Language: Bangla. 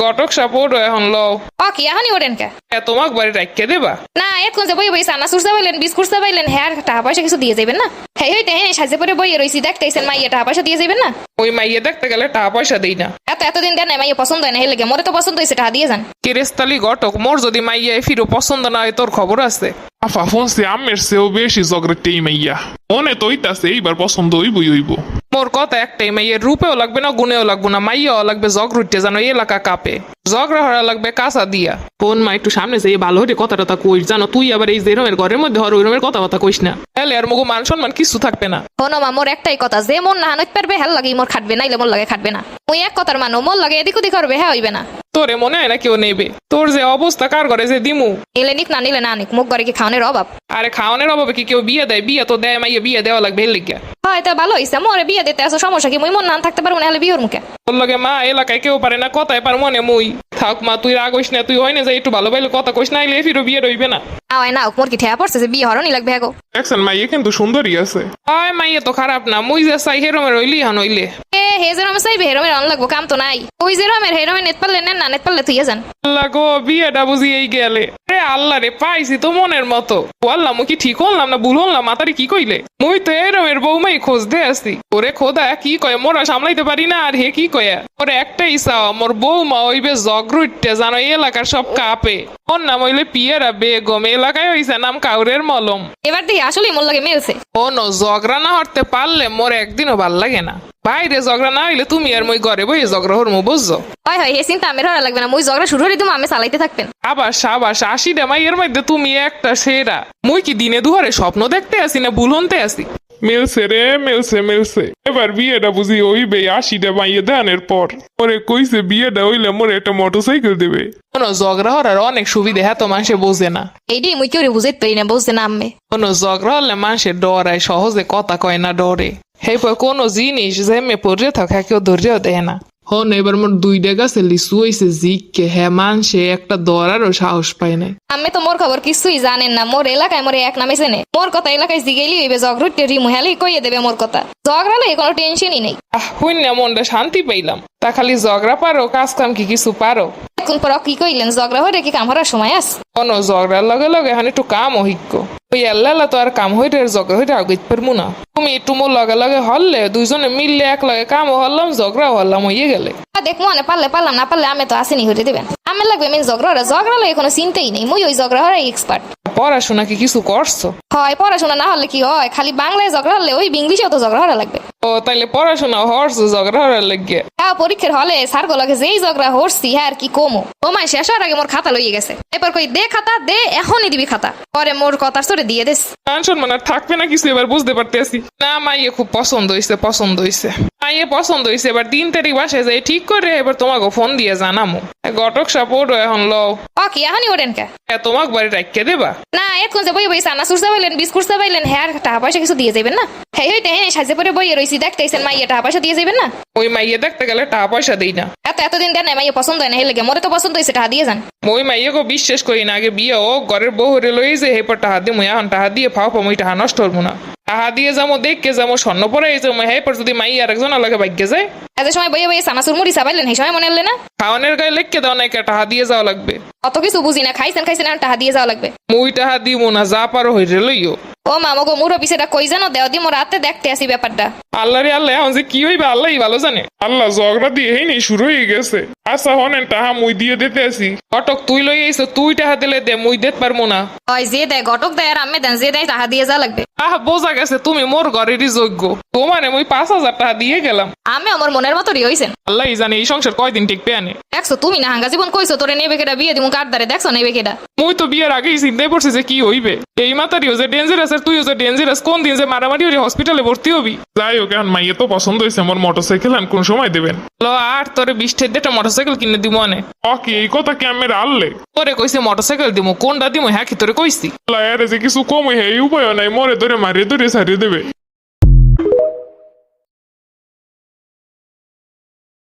ঘটক সাপোর্ট এখন লও কি এখনই ওঠেন কে? তোমাক বাড়ি রাখিয়ে দেবা না এখন যে বই বই চানাচুর চাবাইলেন বিস্কুট চাবাইলেন হ্যাঁ টাকা পয়সা কিছু দিয়ে যাবেন না? হ্যাঁ হইতে হ্যাঁ সাজে পরে বইয়ে রয়েছি দেখতেছেন মাইয়া টাকা পয়সা দিয়ে যাবেন না? ওই মাইয়ে দেখতে গেলে টাকা পয়সা দেই না। এতদিন দেন না মাইয়া পছন্দ হয় না হেলে মোরে তো পছন্দ হয়েছে টাকা দিয়ে যান। কেরেস্তালি ঘটক মোর যদি মাইয়া ফিরো পছন্দ না হয় তোর খবর আছে। আফা ফোনসে আমের সেও বেশি জগরেটেই মাইয়া মনে তো হইতাছে এইবার পছন্দ হইব। মোর কথা একটাই, মাইয়ের রূপেও লাগবে না গুণেও লাগবে না, মাইয়াও লাগবে জগরুটে জানো এলাকা কাপে, জগরা হরা লাগবে কাঁচা দিয়া। ফোন মা একটু সামনে যাই ভালো হইতে কথা টথা কইস জানো, তুই আবার এই যে রুমের ঘরের মধ্যে হর ওই রুমের কথা কইস না, তাহলে আর মগো মান সম্মান কিছু থাকবে না। শোনো মা মোর একটাই কথা, যে মন না হানইতে পারবে হ্যাঁ লাগে মোর খাটবে নাইলে মোর লাগে খাটবে না। ওই এক কথার মানো মোর লাগে এদিক ওদিক করবে হ্যাঁ হইবে না। তোরে মনে হয় না কেউ নেবে? তোর যে অবস্থা কার ঘরে যে দিমু, নিলে নিক না নিলে না নিক, মুখ ঘরে কি খাওয়ানোর অভাব? আরে খাওয়ানোর অভাবে কি কেউ বিয়ে দেয়? বিয়ে তো দেয়, মাইয়া বিয়ে দেওয়া লাগবে এর লিগা। হয় তা ভালো হইছে, মোরে বিয়ে দিতে আসো সমস্যা কি? মুই মন না থাকতে পারবো না হলে বিয়ের মুখে। তোর লগে মা এলাকায় কেউ পারে না, কথায় পার মনে মুই থাক মা, তুই রাগ হইস না, তুই হয় না যে একটু ভালো ভালো কথা কইস না, আইলে ফিরো বিয়ে রইবে না। আওয়াই না মোর কি ঠেয়া পড়ছে যে বিয়ে হরণই লাগবে হ্যাঁ? দেখছেন মাইয়া কিন্তু সুন্দরী আছে। হয় মাইয়া তো খারাপ না, মুই যে চাই হেরমে রইলি হান হইলে। হে যে রমে চাইবে হেরমের অন লাগবো, কাম তো নাই। ওই যে রমের হেরমে নেট পারলে নেন না নেট পারলে তুই যান। আল্লাহ গো বিয়েটা বুঝি এই গেলে রে, আল্লাহ রে পাইছি তো মনের মতো। আল্লাহ মুই কি ঠিক হলাম না ভুল হলাম? মাতারি কি কইলে? মুই তো এরমের বউমাই খোঁজ দে আসি। ওরে খোদা কি কয়, মোরা সামলাইতে পারি না আর হে কি কয়া। ওরে একটাই চাও মোর বউমা হইবে জগরুটে জানো এলাকার সব কাপে। ওর নাম হইলে পিয়েরা বেগম, এলাকায় হইছে নাম কাউরের মলম। এবার দেখি আসলেই মোর লাগে মিলছে। ও নো ঝগড়া না হরতে পারলে মোর একদিনও ভাল লাগে না। বাইরে ঝগড়া না হইলে তুমি আর মই ঘরে বই ঝগড়া হরমু বুঝছো? হয় হয় হে চিন্তা আমের হরা লাগবে না, মুই ঝগড়া শুরু হলে তুমি আমি চালাইতে থাকবেন। আবার সাবাস 80টা মাইয়ের মধ্যে তুমি একটা সেরা। মুই কি দিনে দুহারে স্বপ্ন দেখতে আসি না ভুল হতে আসি? মিলছে রে মিলছে এবার বিয়েটা বুঝি হইবে 80টা মাইয়া দানের পর। ওরে কইছে বিয়েটা হইলে মোরে একটা মোটরসাইকেল দেবে। কোনো ঝগড়া হরার অনেক সুবিধা, হ্যাঁ তো মানুষে বোঝে না। এইটাই মুই কেউ বুঝাইতে পারি না, বুঝতে না আম্মে। কোনো ঝগড়া হলে মানুষের ডরায়, সহজে কথা কয় না, ডরে। সেই পর কোনো জিনিস যেমে পড়ে থাকে কেউ ধৈর্য দেয় না। হন এবার মোর 2টা গাছে লিচু হইছে জিককে, হ্যাঁ মানুষে একটা দরারও সাহস পায় নাই। আমি তো মোর খবর কিছুই জানেন না, মোর এলাকায় মোরে এক নামে চেনে। মোর কথা এলাকায় জিগেলি হইবে জগরুটে রিমু হেলেই কইয়ে দেবে মোর কথা। ঝগড়ালে কোনো টেনশনই নেই। হইনা মনটা শান্তি পাইলাম। তা খালি ঝগড়া পারো, কাজ কাম কি কিছু পারো? এখন পর কি কইলেন, ঝগড়া হয়ে কি কাম হওয়ার সময় আস? কোনো ঝগড়ার লগে লগে এখন একটু কাম অভিজ্ঞ ওই আল্লাহ তো আর কাম হইতে ঝগড়া হইতে আগে পারবো না। তুমি একটু মোর লগে লগে হললে দুইজনে মিললে এক লগে কামও হরলাম ঝগড়াও হরলাম হইয়ে গেলে। দেখবো মানে পারলে পারলাম না পারলে আমি তো আসেনি হইতে দেবেন। আমি লাগবে আমি ঝগড়া লাগে কোনো চিন্তাই নেই, মুই ওই ঝগড়া হওয়ার এক্সপার্ট। পড়াশোনা কি কিছু করছো? হয় পড়াশোনা না হলে কি হয়, খালি বাংলায় ঝগড়া হলে ওই ইংলিশেও তো ঝগড়া হওয়া লাগবে। ও তাইলে পড়াশোনা হরছো ঝগড়া হরার লাগে? হ্যাঁ পরীক্ষার হলে স্যার গুলোকে যেই ঝগড়া হরছি হ্যাঁ আর কি কমো। ও মাই শেষ হওয়ার আগে মোর খাতা লইয়ে গেছে। এরপর কই দে খাতা দে, এখনই দিবি খাতা। পরে মোর কথার সরে দিয়ে দেস। টেনশন মানে থাকবে না কিছু, এবার বুঝতে পারতেছি। না মাইয়ে খুব পছন্দ হইছে মাইয়ে পছন্দ হইছে। এবার 3 তারিখ বাসায় যাই ঠিক করে এবার তোমাকে ফোন দিয়ে জানামো। ঘটক সাপোর্ট এখন লও কি এখনই ওঠেন কে? তোমাকে বাড়ি রাখিয়ে দেবা? না এখন যে বই বই চানাচুর চাবাইলেন বিস্কুট চাবাইলেন হ্যাঁ টাকা পয়সা কিছু দিয়ে যাবেন না? হ্যাঁ হইতে হ্যাঁ সাজে পরে বইয়ে রয়েছি দেখতেছেন মাইয়া টাকা পয়সা দিয়ে যাবেন না? ওই মাইয়ে দেখতে গেলে টাকা পয়সা দেই না। এতদিন দেন না মাইয়া পছন্দ হয় না হেলে মোরে তো পছন্দ হয়েছে টাকা দিয়ে যান। মই মাইয়াকে বিশ্বাস করি না, আগে বিয়ে ও ঘরের বউ হরে লই যে হেপর টাহা দিয়ে মই এখন টাহা দিয়ে ফাও মই টাহা নষ্ট হবো না। টাহা দিয়ে যাবো দেখকে যাবো স্বর্ণ পরে যাবো, হেপর যদি মাই আর একজন আলাদা ভাগ্যে যায়। এত সময় বইয়ে বইয়ে চানাচুর মুড়ি চাবাইলেন সেই সময় মনে হলে না? খাওয়ানোর গায়ে লেখকে দাও না, টাহা দিয়ে যাওয়া লাগবে। অত কিছু বুঝি না, খাইছেন আর টাকা দিয়ে যাওয়া লাগবে। মই টাহা দিব না, যা পারো হইরে লইও। ও মামগো মুরো পিছেটা কই জানো দেও দি মোর রাতে দেখতে আসি ব্যাপারটা। আল্লাহ রে আল্লাহ, এখন যে কি হইবে আল্লাহই ভালো জানে। আল্লাহ ঝগড়া দিয়ে নেই শুরু হয়ে গেছে। আচ্ছা হনেন টাহা মুই দিয়ে দিতে আসি। ঘটক তুই লই আইছো, তুই টাহা দিলে দে, মুই দিতে পারবো না। ওই যে দেয় ঘটক দেয় আর আমি দেন যে দেয় টাকা দিয়ে যাওয়া লাগবে। বোঝা গেছে তুমি মোর ঘরেরই যোগ্য। তোমারে মুই 5,000 টাকা দিয়ে গেলাম। আমি আমার মনের মতোই হইছেন। আল্লাহ জানে এই সংসার কয়দিন টিকবে আনে। দেখছো তুমি না হাঙ্গা জীবন কইছো তোরে নেবে কেডা বিয়ে দিমু কার দারে, দেখছো নেবে কেডা? মুই তো বিয়ের আগেই চিন্তায় পড়ছি যে কি হইবে। এই মাতারিও যে ডেঞ্জারাস আর তুইও যে ডেঞ্জারাস, কোন দিন যে মারামারি হলে হসপিটালে ভর্তি হবি। যাই হোক এখন মাইয়া তো পছন্দ হয়েছে, আমার মোটরসাইকেল আন কোন সময় দেবেন? আর তোরে 20 টাকা মোটরসাইকেল কিনে দিব আনে। কি এই কথা কি আমি আনলে? তোরে কইছে মোটরসাইকেল দিমু, কোনটা দিমু হ্যাঁ কি তোরে কইছি? যে কিছু কম হয়ে এই উপায় নাই, মরে ধরে মারিয়ে ধরে সারিয়ে দেবে।